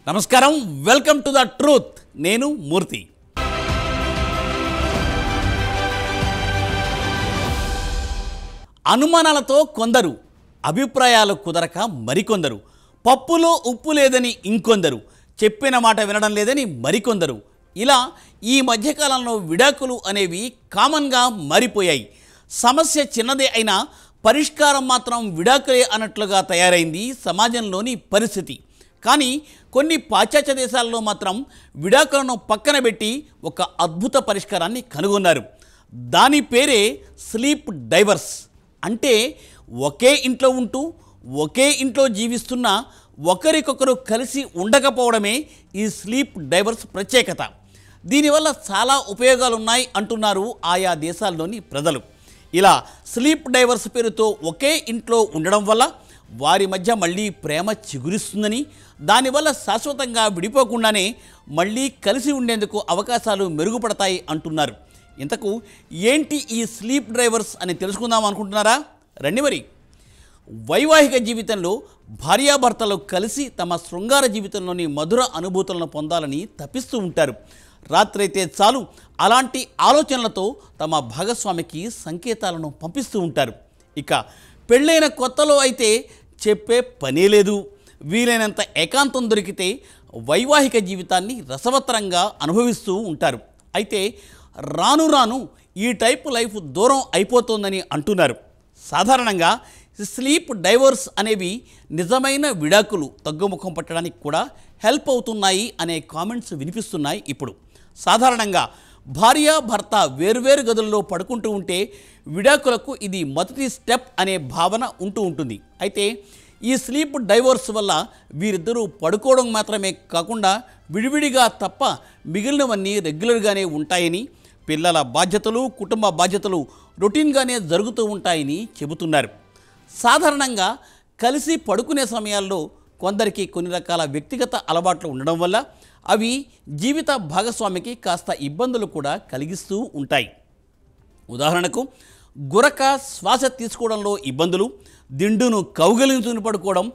నమస్కారం, welcome to the truth. నేను మూర్తి. అనుమానాలతో కొందరు, అభిప్రాయాలు కుదరక మరికొందరు, పప్పులో ఉప్పు లేదని ఇంకొందరు, చెప్పిన మాట వినడం లేదని మరికొందరు. ఇలా ఈ మధ్యకాలంలో విడాకులు అనేవి కామన్గా మారిపోయాయి. సమస్య చిన్నదే అయినా పరిష్కారం మాత్రం విడాకులే అన్నట్లుగా తయారైంది సమాజంలోని పరిస్థితి. కానీ కొన్ని పాశ్చాత్య దేశాల్లో మాత్రం విడాకులను పక్కన పెట్టి ఒక అద్భుత పరిష్కారాన్ని కనుగొన్నారు. దాని పేరే స్లీప్ డైవర్స్. అంటే ఒకే ఇంట్లో ఉంటూ ఒకే ఇంట్లో జీవిస్తున్న ఒకరికొకరు కలిసి ఉండకపోవడమే ఈ స్లీప్ డైవర్స్ ప్రత్యేకత. దీనివల్ల చాలా ఉపయోగాలు ఉన్నాయి అంటున్నారు ఆయా దేశాల్లోని ప్రజలు. ఇలా స్లీప్ డైవర్స్ పేరుతో ఒకే ఇంట్లో ఉండడం వల్ల వారి మధ్య మళ్ళీ ప్రేమ చిగురిస్తుందని, దానివల్ల శాశ్వతంగా విడిపోకుండానే మళ్ళీ కలిసి ఉండేందుకు అవకాశాలు మెరుగుపడతాయి అంటున్నారు. ఇంతకు ఏంటి ఈ స్లీప్ డ్రైవర్స్ అని తెలుసుకుందాం అనుకుంటున్నారా? రండి మరి. వైవాహిక జీవితంలో భార్యాభర్తలు కలిసి తమ శృంగార జీవితంలోని మధుర అనుభూతులను పొందాలని తపిస్తూ ఉంటారు. రాత్రైతే చాలు అలాంటి ఆలోచనలతో తమ భాగస్వామికి సంకేతాలను పంపిస్తూ ఉంటారు. ఇక పెళ్ళైన కొత్తలో అయితే చెప్పే పనే లేదు. వీలైనంత ఏకాంతం దొరికితే వైవాహిక జీవితాన్ని రసవత్తరంగా అనుభవిస్తూ ఉంటారు. అయితే రాను రాను ఈ టైపు లైఫ్ దూరం అయిపోతుందని అంటున్నారు. సాధారణంగా స్లీప్ డైవర్స్ అనేవి నిజమైన విడాకులు తగ్గుముఖం పట్టడానికి కూడా హెల్ప్ అవుతున్నాయి అనే కామెంట్స్ వినిపిస్తున్నాయి ఇప్పుడు. సాధారణంగా భార్య భర్త వేర్వేరు గదుల్లో పడుకుంటూ ఉంటే విడాకులకు ఇది మొదటి స్టెప్ అనే భావన ఉంటూ ఉంటుంది. అయితే ఈ స్లీప్ డైవర్స్ వల్ల వీరిద్దరూ పడుకోవడం మాత్రమే కాకుండా విడివిడిగా తప్ప మిగిలినవన్నీ రెగ్యులర్గానే ఉంటాయని, పిల్లల బాధ్యతలు, కుటుంబ బాధ్యతలు రొటీన్గానే జరుగుతూ ఉంటాయని చెబుతున్నారు. సాధారణంగా కలిసి పడుకునే సమయాల్లో కొందరికి కొన్ని రకాల వ్యక్తిగత అలవాట్లు ఉండడం వల్ల అవి జీవిత భాగస్వామికి కాస్త ఇబ్బందులు కూడా కలిగిస్తూ ఉంటాయి. ఉదాహరణకు గురక శ్వాస తీసుకోవడంలో ఇబ్బందులు, దిండును కౌగిలించుకుని పడుకోవడం,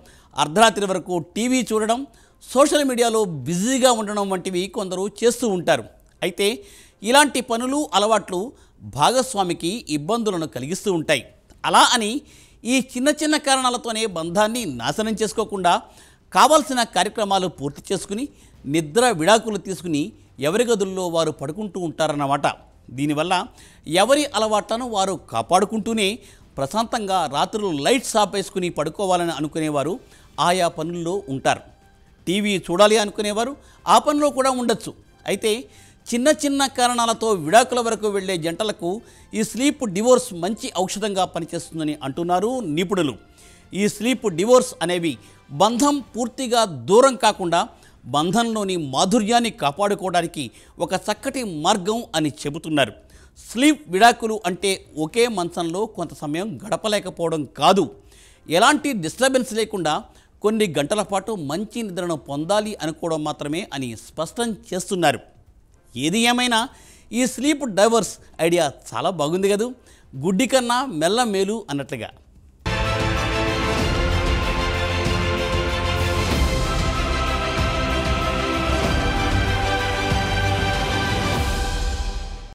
అర్ధరాత్రి వరకు టీవీ చూడడం, సోషల్ మీడియాలో బిజీగా ఉండడం వంటివి కొందరు చేస్తూ ఉంటారు. అయితే ఇలాంటి పనులు, అలవాట్లు భాగస్వామికి ఇబ్బందులను కలిగిస్తూ ఉంటాయి. అలా అని ఈ చిన్న చిన్న కారణాలతోనే బంధాన్ని నాశనం చేసుకోకుండా కావాల్సిన కార్యక్రమాలు పూర్తి చేసుకుని నిద్ర విడాకులు తీసుకుని ఎవరి గదుల్లో వారు పడుకుంటూ ఉంటారన్నమాట. దీనివల్ల ఎవరి అలవాట్లను వారు కాపాడుకుంటూనే ప్రశాంతంగా రాత్రులు లైట్స్ ఆఫ్ వేసుకుని పడుకోవాలని అనుకునేవారు ఆయా పనుల్లో ఉంటారు. టీవీ చూడాలి అనుకునేవారు ఆ పనిలో కూడా ఉండొచ్చు. అయితే చిన్న చిన్న కారణాలతో విడాకుల వరకు వెళ్లే జంటలకు ఈ స్లీప్ డివోర్స్ మంచి ఔషధంగా పనిచేస్తుందని అంటున్నారు నిపుణులు. ఈ స్లీప్ డివోర్స్ అనేవి బంధం పూర్తిగా దూరం కాకుండా బంధంలోని మాధుర్యాన్ని కాపాడుకోవడానికి ఒక చక్కటి మార్గం అని చెబుతున్నారు. స్లీప్ విడాకులు అంటే ఒకే మంచంలో కొంత సమయం గడపలేకపోవడం కాదు, ఎలాంటి డిస్టర్బెన్స్ లేకుండా కొన్ని గంటల పాటు మంచి నిద్రను పొందాలి అనుకోవడం మాత్రమే అని స్పష్టం చేస్తున్నారు. ఏది ఏమైనా ఈ స్లీప్ డైవర్స్ ఐడియా చాలా బాగుంది కదూ. గుడ్డి కన్నా మెల్ల మేలు అన్నట్లుగా.